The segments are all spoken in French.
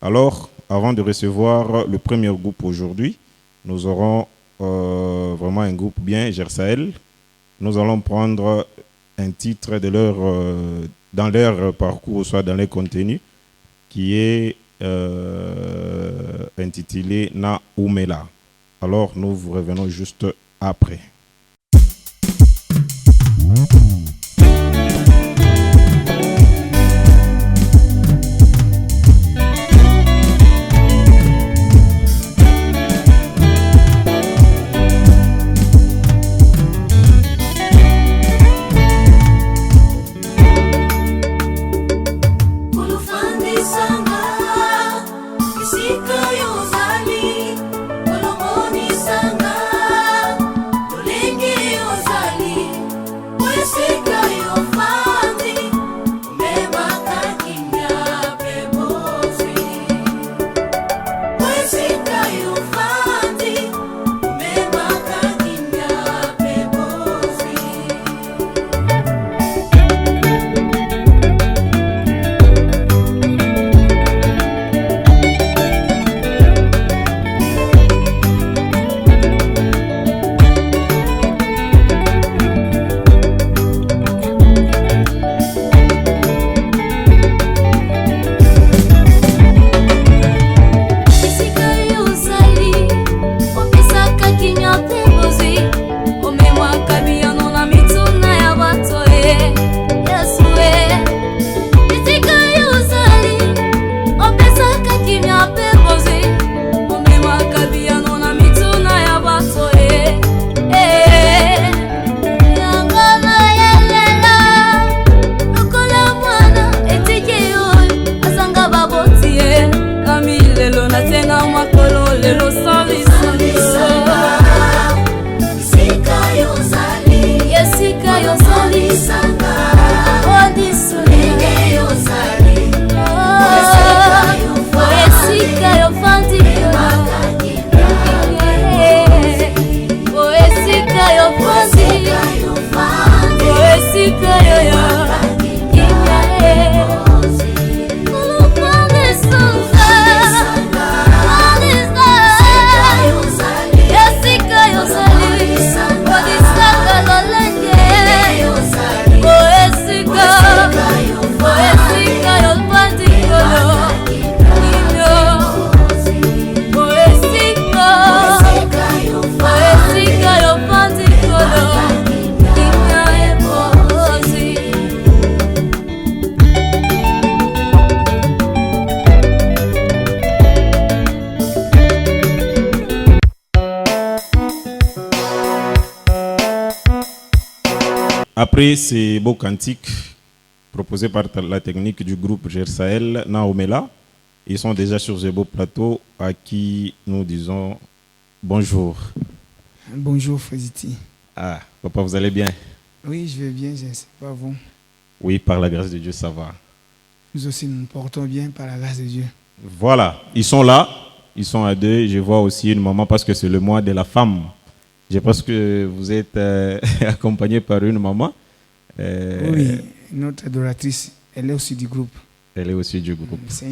Alors, avant de recevoir le premier groupe aujourd'hui, nous aurons vraiment un groupe bien, Gersael. Nous allons prendre un titre de dans leur parcours, soit dans les contenus, qui est intitulé Na Oumela. Alors, nous vous revenons juste après. Après ces beaux cantiques proposés par la technique du groupe Gersael, Na Oumela, ils sont déjà sur ce beau plateau à qui nous disons bonjour. Bonjour Fréziti. Ah, papa, vous allez bien? Oui, je vais bien, je ne sais pas vous. Oui, par la grâce de Dieu, ça va. Nous aussi, nous nous portons bien par la grâce de Dieu. Voilà, ils sont là, ils sont à deux. Je vois aussi une maman parce que c'est le mois de la femme. Je pense que vous êtes accompagné par une maman. Oui, notre adoratrice, elle est aussi du groupe. Elle est aussi du groupe. C'est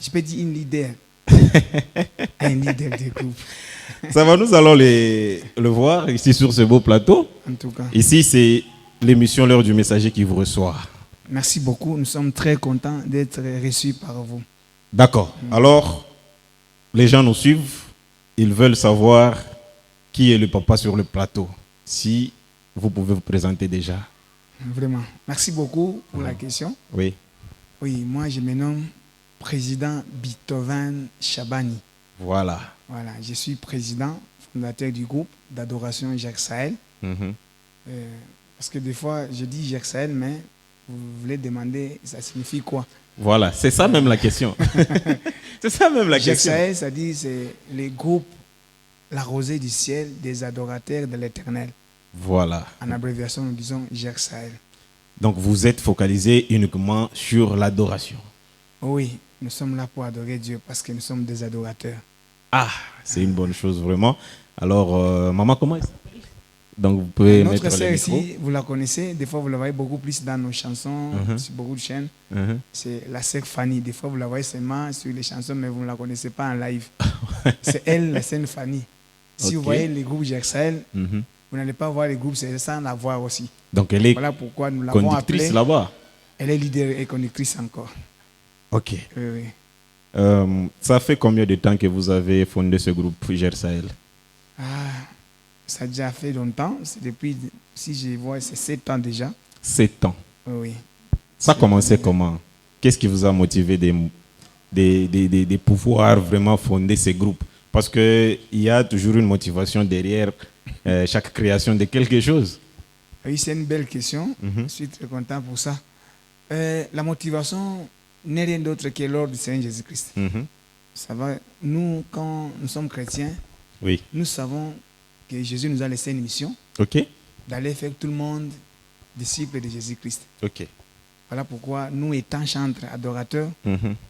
je peux dire une leader. Un leader du groupe. Ça va, nous allons le voir ici sur ce beau plateau. En tout cas. Ici, c'est l'émission L'heure du messager qui vous reçoit. Merci beaucoup. Nous sommes très contents d'être reçus par vous. D'accord. Alors, les gens nous suivent. Ils veulent savoir qui est le papa sur le plateau. Si vous pouvez vous présenter déjà. Vraiment. Merci beaucoup pour la question. Oui. Oui, moi je me nomme président Bitovan Chabani. Voilà. Voilà, je suis président, fondateur du groupe d'adoration Gersael. Parce que des fois, je dis Gersael, mais vous voulez demander, ça signifie quoi? Voilà, c'est ça même la question. C'est ça même la question. Gersael, ça dit c'est le groupe La Rosée du ciel des adorateurs de l'Éternel. Voilà. En abréviation, nous disons Gersael. Donc vous êtes focalisé uniquement sur l'adoration. Oui, nous sommes là pour adorer Dieu parce que nous sommes des adorateurs. Ah, c'est une bonne chose vraiment. Alors, maman, comment elle s'appelle? Donc, vous pouvez Notre mettre sœur le micro. ici, vous la connaissez, des fois vous la voyez beaucoup plus dans nos chansons, sur beaucoup de chaînes. C'est la sœur Fanny. Des fois vous la voyez seulement sur les chansons, mais vous ne la connaissez pas en live. C'est elle, la sœur Fanny. Si vous Ok. voyez les groupes Jersael, vous n'allez pas voir les groupes, c'est sans la voir aussi. Donc, elle est Voilà pourquoi nous l'avons conductrice appelée. là-bas. Elle est leader et conductrice encore. Ok. Oui, oui. Ça fait combien de temps que vous avez fondé ce groupe Jersael? Ah, ça a déjà fait longtemps. C'est depuis, si je vois, c'est 7 ans déjà. 7 ans. Oui, oui. Ça a commencé comment? Qu'est-ce qui vous a motivé de pouvoir vraiment fonder ces groupes? Parce qu'il y a toujours une motivation derrière chaque création de quelque chose. Oui, c'est une belle question. Je suis très content pour ça. La motivation n'est rien d'autre que l'ordre du Seigneur Jésus-Christ. Ça va. Nous, quand nous sommes chrétiens, Oui. nous savons que Jésus nous a laissé une mission Ok. d'aller faire tout le monde disciple de Jésus-Christ. Ok. Voilà pourquoi nous, étant chantres, adorateurs,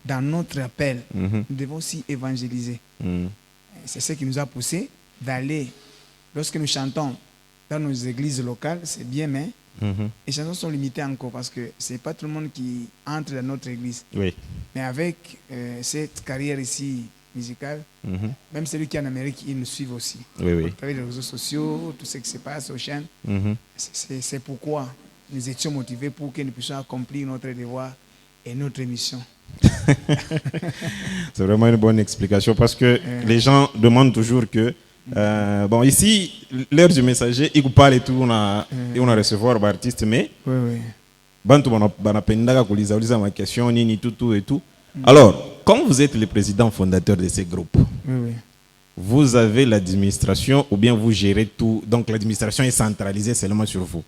dans notre appel, nous devons aussi évangéliser. C'est ce qui nous a poussé d'aller, lorsque nous chantons dans nos églises locales, c'est bien, mais les chansons sont limitées encore parce que ce n'est pas tout le monde qui entre dans notre église. Oui. Mais avec cette carrière ici musicale, même celui qui est en Amérique, ils nous suivent aussi. Oui, oui. À travers les réseaux sociaux, tout ce qui se passe aux chaînes. C'est pourquoi nous étions motivés pour que nous puissions accomplir notre devoir et notre mission. C'est vraiment une bonne explication parce que les gens demandent toujours que bon, ici, l'heure du messager, il parle et tout, on a recevoir l'artiste, mais Oui, oui. bantu banapenda kuuliza ma question nini tout et tout. Alors, comme vous êtes le président fondateur de ces groupes, Oui, oui. vous avez l'administration ou bien vous gérez tout, donc l'administration est centralisée seulement sur vous.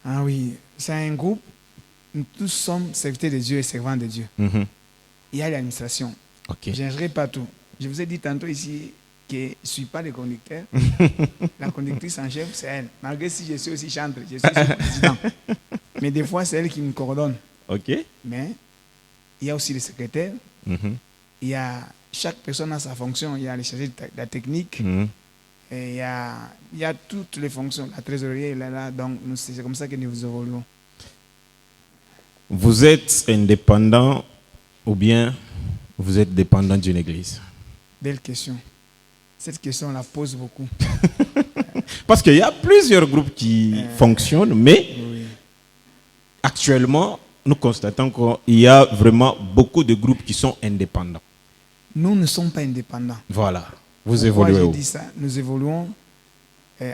Ah oui, c'est un groupe, nous tous sommes serviteurs de Dieu et servants de Dieu. Il y a l'administration. Ok. Je n'aimerais pas tout. Je vous ai dit tantôt ici que je ne suis pas le conducteur. La conductrice en chef, c'est elle. Malgré si je suis aussi chanteur, je suis aussi président. Mais des fois, c'est elle qui me coordonne. Ok. Mais il y a aussi les secrétaires. Il y a, chaque personne a sa fonction. Il y a les chargés de la technique. Et il y a toutes les fonctions. La trésorerie est là. Donc, c'est comme ça que nous évoluons. Vous êtes indépendant ou bien vous êtes dépendant d'une église? Belle question. Cette question, on la pose beaucoup. Parce qu'il y a plusieurs groupes qui fonctionnent, mais Oui. actuellement, nous constatons qu'il y a vraiment beaucoup de groupes qui sont indépendants. Nous ne sommes pas indépendants. Voilà. Vous Pourquoi évoluez je où? dis ça? Nous évoluons.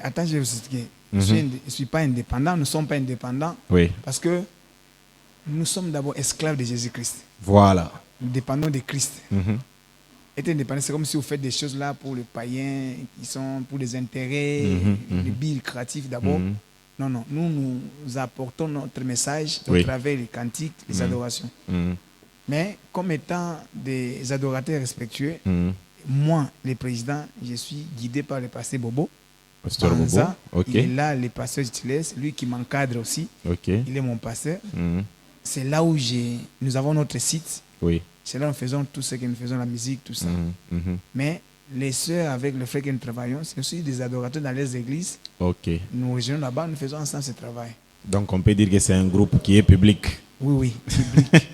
Attends, je vais vous expliquer. Je ne suis pas indépendant. Nous ne sommes pas indépendants Oui. parce que nous sommes d'abord esclaves de Jésus-Christ. Voilà. Nous dépendons de Christ. Être indépendant, c'est comme si vous faites des choses là pour les païens, qui sont pour les intérêts, les billes créatifs d'abord. Non, non. Nous apportons notre message au travers les cantiques, les adorations. Mais comme étant des adorateurs respectueux, moi, le président, je suis guidé par le pasteur Bobo. Pasteur Bobo. Banza, Ok. il est là, le pasteur titulaire, c'est lui qui m'encadre aussi. Ok. Il est mon pasteur. C'est là où nous avons notre site. Oui. C'est là où nous faisons tout ce que nous faisons, la musique, tout ça. Mais les sœurs avec le frère que nous travaillons, c'est aussi des adorateurs dans les églises. Ok. Nous rejoignons là-bas, nous faisons ensemble ce travail. Donc on peut dire que c'est un groupe qui est public. Oui, oui, public.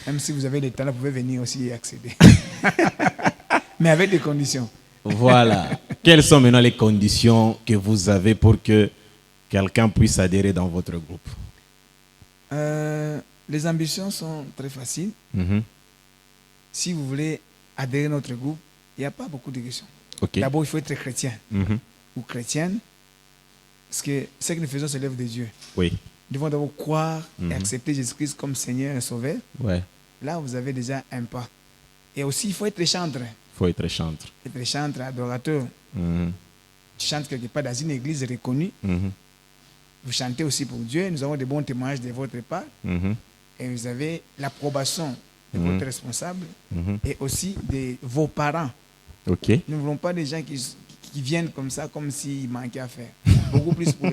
Même si vous avez le temps, vous pouvez venir aussi y accéder. Mais avec des conditions. Voilà. Quelles sont maintenant les conditions que vous avez pour que quelqu'un puisse adhérer dans votre groupe? Les ambitions sont très faciles. Si vous voulez adhérer à notre groupe, il n'y a pas beaucoup de questions. Ok. D'abord, il faut être chrétien ou chrétienne. Parce que ce que nous faisons, c'est l'œuvre de Dieu. Oui. Nous devons d'abord croire et accepter Jésus-Christ comme Seigneur et Sauveur. Ouais. Là, vous avez déjà un pas. Et aussi, il faut être chantre. Il faut être chantre. Être chantre, adorateur. Tu chantes quelque part dans une église reconnue. Vous chantez aussi pour Dieu. Nous avons de bons témoignages de votre part. Et vous avez l'approbation de votre responsable et aussi de vos parents. Ok. Nous ne voulons pas des gens qui viennent comme ça, comme s'il manquait à faire. Beaucoup plus pour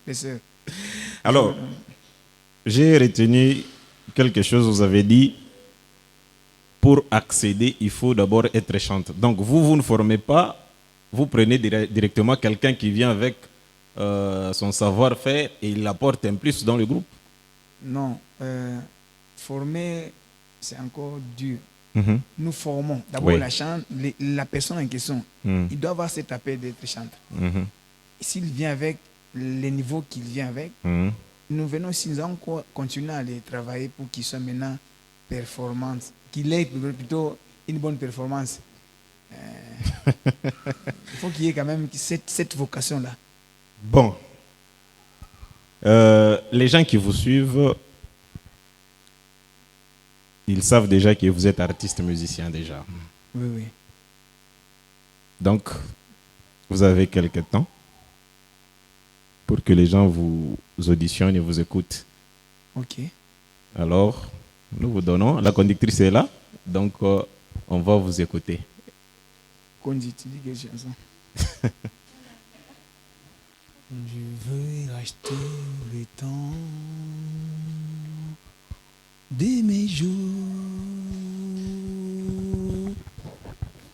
les sœurs. Alors, j'ai retenu quelque chose, vous avez dit, pour accéder, il faut d'abord être chanteur. Donc, vous ne formez pas, vous prenez directement quelqu'un qui vient avec son savoir-faire et il apporte un plus dans le groupe? Non, former, c'est encore dur. Nous formons. D'abord, Oui. la personne en question, il doit avoir cet appel d'être chanteur. S'il vient avec les niveaux qu'il vient avec, nous venons aussi, nous allons continuer à les travailler pour qu'ils soient maintenant performants, qu'il ait plutôt une bonne performance. Il faut qu'il y ait quand même cette vocation-là. Bon. Les gens qui vous suivent, ils savent déjà que vous êtes artiste musicien déjà. Oui, oui. Donc, vous avez quelques temps pour que les gens vous auditionnent et vous écoutent. Ok. Alors, nous vous donnons, la conductrice est là, donc on va vous écouter. Qu'on dit, tu dis quelle chanson? Je veux racheter le temps de mes jours.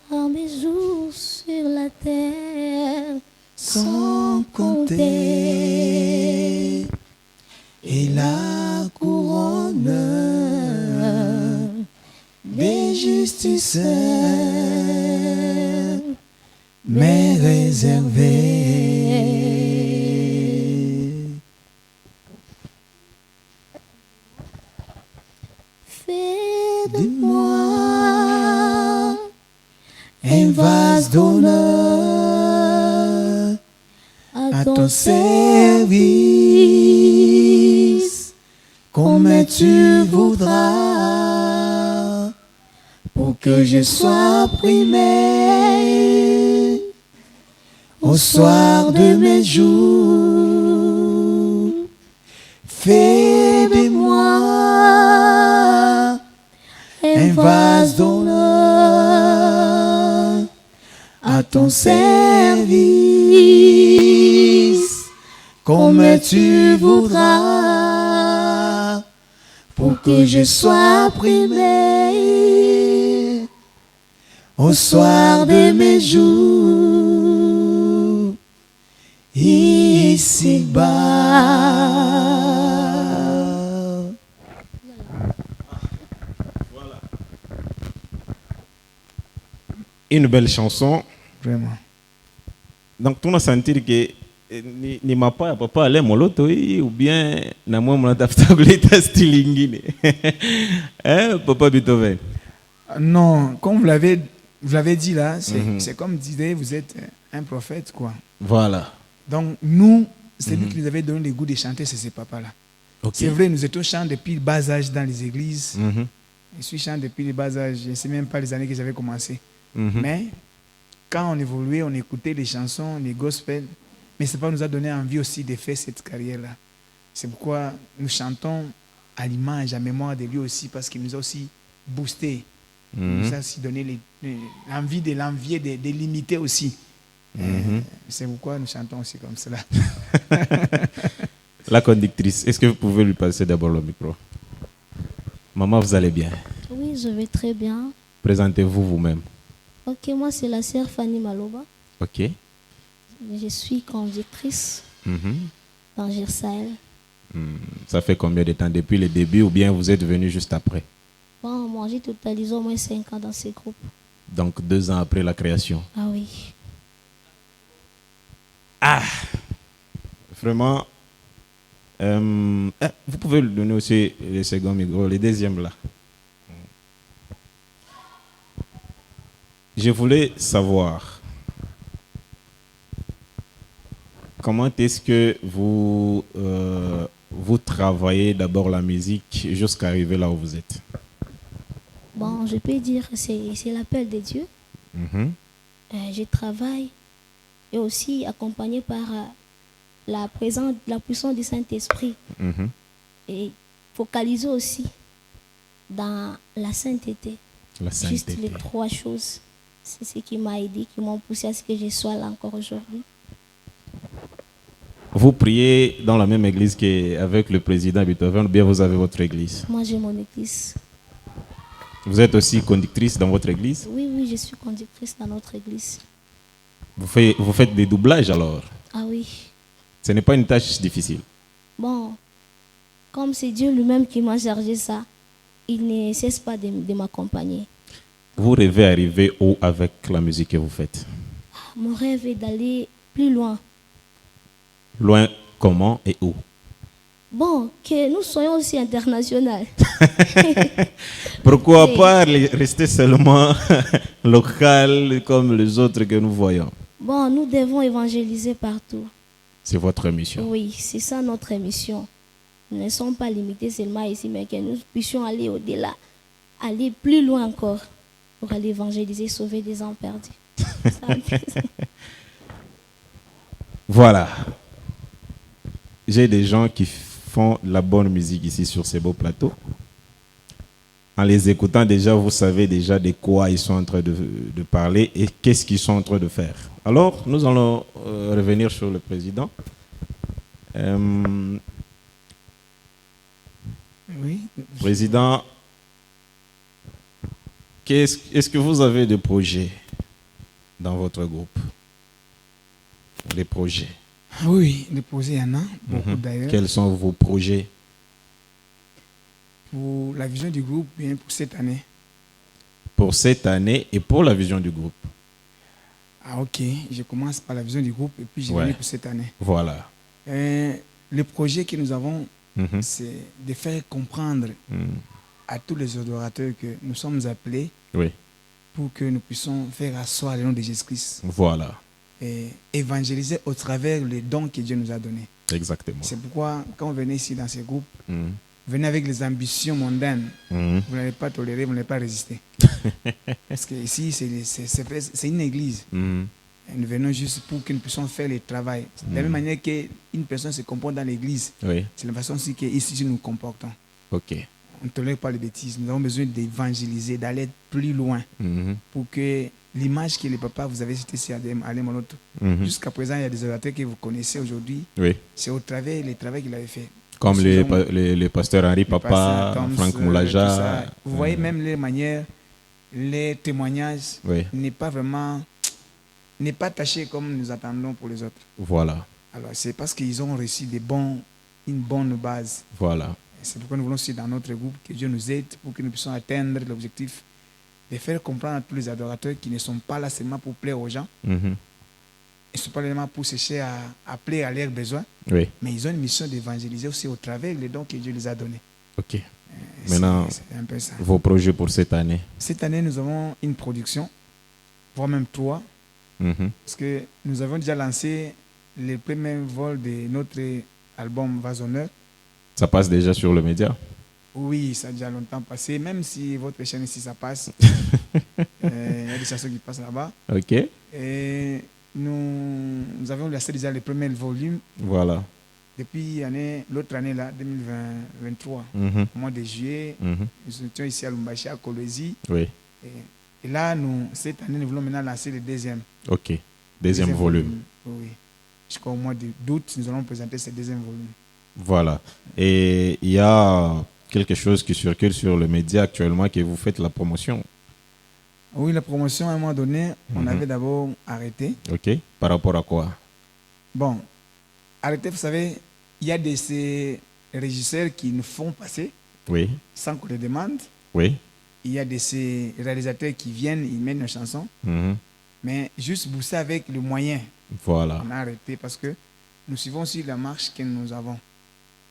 Par mes jours sur la terre Sans compter, et la couronne des justices m'est réservée. Fais de Moi, un vase d'honneur à ton service, comme tu voudras, pour que je sois primé au soir de mes jours. Fais de moi un vase d'honneur à ton service, comme tu voudras, pour que je sois primé au soir de mes jours, ici-bas. Une belle chanson. Vraiment. Donc, tu as senti que ni mapa papa ale moloto ou bien na moi mon taftaguleta stilingine. Hein, papa Beethoven? Non, comme vous l'avez dit là, c'est comme disait, vous êtes un prophète, quoi. Voilà. Donc, nous, c'est lui qui nous avait donné le goût de chanter, c'est ces papas-là. Ok. C'est vrai, nous étions chants depuis le bas âge dans les églises. Je suis chant depuis le bas âge, je ne sais même pas les années que j'avais commencé. Mais quand on évoluait, on écoutait les chansons, les gospels, mais ça nous a donné envie aussi de faire cette carrière-là. C'est pourquoi nous chantons à l'image, à mémoire de lui aussi, parce qu'il nous a aussi boosté. Il nous a aussi donné l'envie de l'envier, de l'imiter aussi. C'est pourquoi nous chantons aussi comme cela. La conductrice, est-ce que vous pouvez lui passer d'abord le micro? Maman, vous allez bien? Oui, je vais très bien. Présentez-vous vous-même. Ok, moi c'est la sœur Fanny Maloba. Ok. Je suis conductrice dans Gersael. Ça fait combien de temps? Depuis le début ou bien vous êtes venu juste après? Bon, moi j'ai totalisé au moins 5 ans dans ces groupes. Donc 2 ans après la création. Ah oui. Ah! Vraiment. Vous pouvez lui donner aussi le second micro, le deuxième là. Je voulais savoir comment est-ce que vous, vous travaillez d'abord la musique jusqu'à arriver là où vous êtes. Bon, je peux dire que c'est l'appel de Dieu. Je travaille et aussi accompagné par la puissance du Saint-Esprit. Et focaliser aussi dans la sainteté. La sainteté. Juste les 3 choses. C'est ce qui m'a aidé, qui m'ont poussé à ce que je sois là encore aujourd'hui. Vous priez dans la même église qu'avec le président Beethoven ou bien vous avez votre église? Moi, j'ai mon église. Vous êtes aussi conductrice dans votre église? Oui, je suis conductrice dans notre église. Vous faites des doublages alors? Ah oui. Ce n'est pas une tâche difficile. Bon, comme c'est Dieu lui-même qui m'a chargé ça, il ne cesse pas de m'accompagner. Vous rêvez arriver où avec la musique que vous faites? Mon rêve est d'aller plus loin. Loin comment et où? Bon, que nous soyons aussi internationaux. Pourquoi Oui. pas rester seulement local comme les autres que nous voyons? Bon, nous devons évangéliser partout. C'est votre mission. Oui, c'est ça notre mission. Nous ne sommes pas limités seulement ici, mais que nous puissions aller au-delà, aller plus loin encore pour aller évangéliser, sauver des âmes perdues. Ça, Voilà. J'ai des gens qui font de la bonne musique ici sur ces beaux plateaux. En les écoutant déjà, vous savez déjà de quoi ils sont en train de parler et qu'est-ce qu'ils sont en train de faire. Alors, nous allons revenir sur le président. Oui. Président, est-ce que vous avez des projets dans votre groupe? Des projets. Oui, les projets, il y en a beaucoup d'ailleurs. Quels sont vos projets? Pour la vision du groupe, bien pour cette année. Pour cette année et pour la vision du groupe. Ah ok, je commence par la vision du groupe et puis je Ouais. vais pour cette année. Voilà. Le projet que nous avons, Mhm. c'est de faire comprendre à tous les adorateurs que nous sommes appelés Oui, pour que nous puissions faire asseoir le nom de Jésus-Christ voilà. et évangéliser au travers les dons que Dieu nous a donnés. Exactement. C'est pourquoi, quand vous venez ici dans ces groupes, Mhm. venez avec les ambitions mondaines. Mhm. Vous n'allez pas tolérer, vous n'allez pas résister. Parce que ici, c'est une église. Mhm. Et nous venons juste pour que nous puissions faire le travail. De la même manière qu'une personne se comporte dans l'église, Oui, c'est la façon aussi qu'ici nous nous comportons. ok. On ne tolère pas les bêtises. Nous avons besoin d'évangéliser, d'aller plus loin Mhm. pour que l'image que les papas vous avez citée ici à Moloto, Mhm. jusqu'à présent, il y a des orateurs que vous connaissez aujourd'hui. Oui, C'est au travers les travaux qu'il avait fait. comme Nous les, sommes- les pasteurs Henri Pasteur Papa, Toms, Franck tout ça. Moulaja. Vous voyez même les manières, les témoignages Oui, n'est pas taché comme nous attendons pour les autres. voilà, Alors c'est parce qu'ils ont reçu une bonne base. voilà. Et c'est pourquoi nous voulons aussi dans notre groupe que Dieu nous aide pour que nous puissions atteindre l'objectif de faire comprendre à tous les adorateurs qui ne sont pas là seulement pour plaire aux gens, Mhm. ils ne sont pas là seulement pour chercher à plaire à leurs besoins, Oui, mais ils ont une mission d'évangéliser aussi au travers des dons que Dieu les a donnés. ok. Et Maintenant, c'est un peu ça. vos projets pour cette année? Cette année, nous avons une production, voire même 3, Mhm. parce que nous avons déjà lancé le premier vol de notre album Vasonneur. Ça passe déjà sur le média? Oui, ça a déjà longtemps passé, même si votre chaîne ici, ça passe. Il y a des chansons qui passent là-bas. Ok, Et nous avons lancé déjà le premier volume voilà. depuis l'autre année, là, 2023, Mhm. au mois de juillet. Mhm. Nous étions ici à Lumbashi, à Kolwezi. Oui, Et là, cette année, nous voulons maintenant lancer le deuxième. ok. Deuxième volume. Oui. Jusqu'au mois d'août, nous allons présenter ce deuxième volume. Voilà. Et il y a quelque chose qui circule sur le média actuellement que vous faites la promotion. Oui, la promotion, à un moment donné, on Mhm. avait d'abord arrêté. Ok. Par rapport à quoi? Bon, arrêté, vous savez, il y a ces régisseurs qui nous font passer Oui, sans qu'on les demande. oui. Il y a ces réalisateurs qui viennent, ils mettent nos chansons. Mhm. Mais juste bousser avec le moyen, Voilà. on a arrêté parce que nous suivons aussi la marche que nous avons.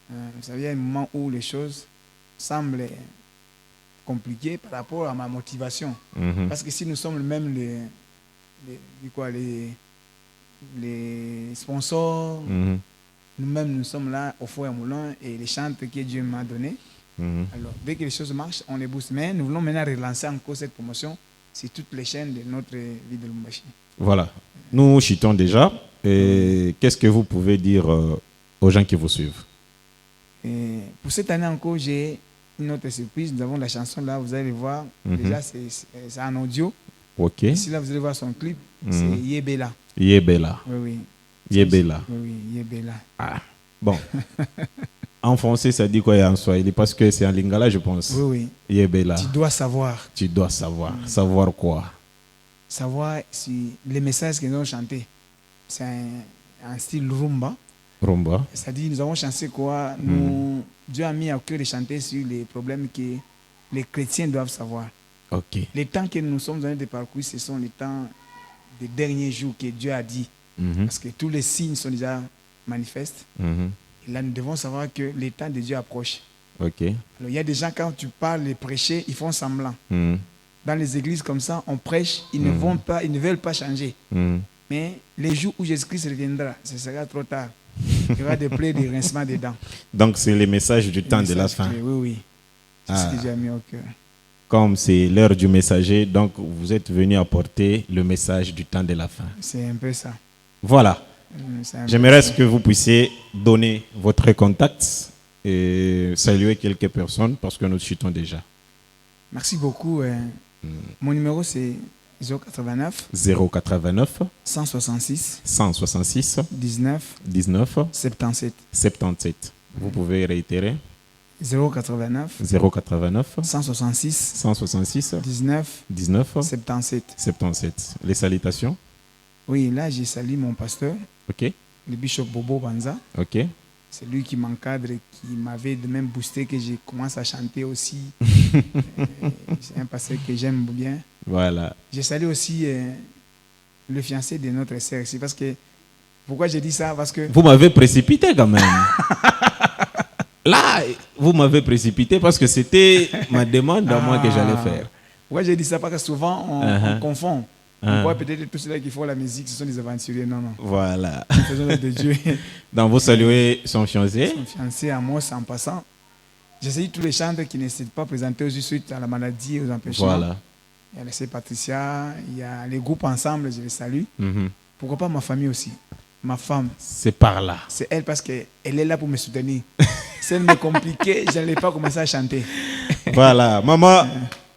Vous savez, il y a un moment où les choses semblent compliquées par rapport à ma motivation. Mhm. Parce que si nous sommes même les sponsors, Mhm. nous-mêmes nous sommes là au four et moulin et les chantes que Dieu m'a donné. Mhm. Alors, dès que les choses marchent, on les booste. Mais nous voulons maintenant relancer encore cette promotion sur toutes les chaînes de notre ville de Lumbashi. Voilà. Nous chutons déjà. Et qu'est-ce que vous pouvez dire aux gens qui vous suivent? Et pour cette année encore, j'ai une autre surprise. Nous avons la chanson là, vous allez voir. Mhm. Déjà, c'est en audio. Ok. Ici, là, vous allez voir son clip. C'est Mhm. Yebela. Yebela. Oui, oui. Yebela. Oui, oui, Yebela. Ah. Bon. En français, ça dit quoi en swahili? Parce que c'est en lingala, je pense. Oui, oui. Yebela. Tu dois savoir. Tu dois savoir. Savoir quoi? Savoir si les messages qu'ils ont chantés, c'est un style rumba. Rumba. C'est-à-dire, nous avons chanté quoi? Dieu a mis à cœur de chanter sur les problèmes que les chrétiens doivent savoir. Ok. Les temps que nous sommes en train de parcourir, ce sont les temps des derniers jours que Dieu a dit. Parce que tous les signes sont déjà manifestes. Et là, nous devons savoir que les temps de Dieu approche. Ok. Alors, il y a des gens, quand tu parles de prêcher, ils font semblant. Dans les églises comme ça, on prêche, ils ne vont pas, ils ne veulent pas changer. Mais les jours où Jésus-Christ reviendra, ce sera trop tard. Il y aura des plaies, des rincements des dents. Donc, c'est les messages du temps de la fin. Oui, oui. C'est ce que j'ai mis au cœur. Comme c'est l'heure du messager, donc vous êtes venu apporter le message du temps de la fin. C'est un peu ça. Voilà. J'aimerais que vous puissiez donner votre contact et saluer quelques personnes parce que nous chutons déjà. Merci beaucoup. Mon numéro, c'est 089 089 166 166 19 19 77. 77. Vous pouvez réitérer 089 089 166 166 19 19 77. 77. Les salutations. Oui, là, j'ai salué mon pasteur, Ok. le bishop Bobo Banza. Ok. C'est lui qui m'encadre et qui m'avait de même boosté que j'ai commencé à chanter aussi. C'est un pasteur que j'aime bien. Voilà. J'ai salué aussi le fiancé de notre sœur ici. Parce que, pourquoi j'ai dit ça? Parce que... Vous m'avez précipité quand même. Là, vous m'avez précipité parce que c'était ma demande à moi que j'allais faire. Pourquoi j'ai dit ça? Parce que souvent, on confond. On voit peut-être tous ceux qui font la musique, ce sont des aventuriers. Non, non. Voilà. Faisons de Dieu. Donc, vous saluez son fiancé. Son fiancé, Amos, en passant. J'essaye tous les chanteurs qui ne s'étaient pas présentés suite à la maladie et aux empêchements. Voilà. Il y a la sœur Patricia, il y a les groupes ensemble, je les salue. Pourquoi pas ma famille aussi? Ma femme. C'est par là. C'est elle parce qu'elle est là pour me soutenir. Si elle me compliquait, je n'allais pas commencer à chanter. Voilà. Maman,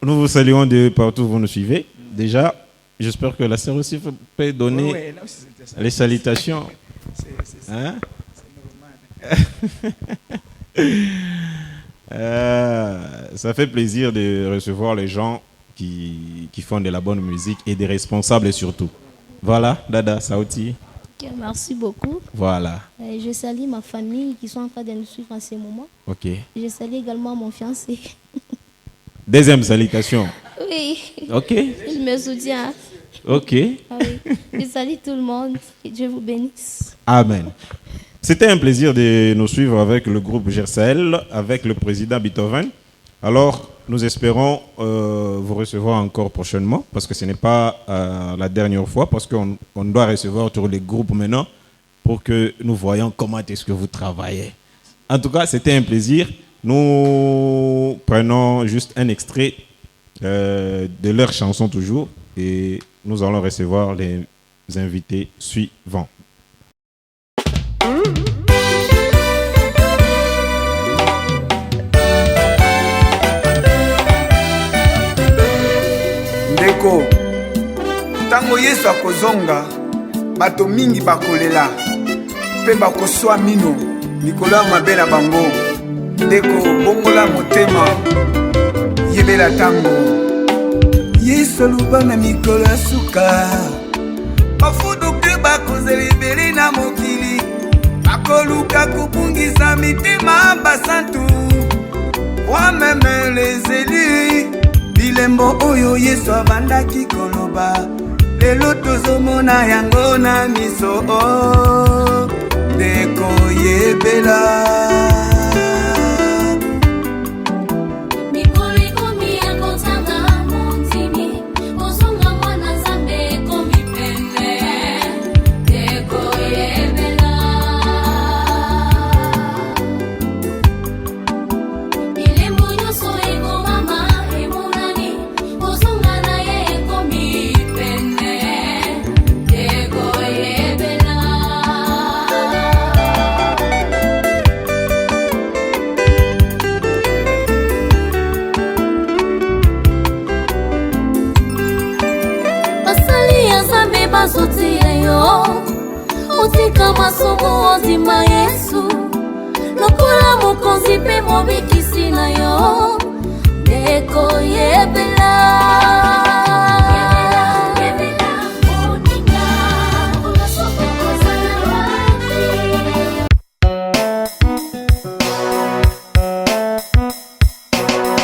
nous vous saluons de partout où vous nous suivez. Déjà, j'espère que la sœur aussi peut donner là aussi, les salutations. C'est Hein? Ça fait plaisir de recevoir les gens qui font de la bonne musique et des responsables surtout. Voilà, Dada, Saouti. Ok, merci beaucoup. Voilà. Je salue ma famille qui sont en train de nous suivre en ce moment. Ok. Je salue également mon fiancé. Deuxième salutation. Oui. Ok. Il me soutient. Ok. Ah oui. Je salue tout le monde. Que Dieu vous bénisse. Amen. C'était un plaisir de nous suivre avec le groupe GERSAEL, avec le président Beethoven. Alors, nous espérons vous recevoir encore prochainement, parce que ce n'est pas la dernière fois, parce qu'on doit recevoir tous les groupes maintenant pour que nous voyions comment est-ce que vous travaillez. En tout cas, c'était un plaisir. Nous prenons juste un extrait de leur chanson toujours et nous allons recevoir les invités suivants. Ndeko, tango Yesu akozonga, bato mingi bakolela, pe bakoswa mino, likolo ya mabe na bango. Ndeko, bongola motema, yebela tango. Yesu aluba na mikolo ya suka, bafuduke bakozela ebele na mokili, bakoluka kubungisa mitima basantu, moi-même les élus. Bilembo oyo Yesu abandaki koloba, lelo tozomona yango na miso. Ndeko yebela. Otika masumu ozima Yesu, lokola mokonzi pe mobikisi na yo. Ndeko yebela.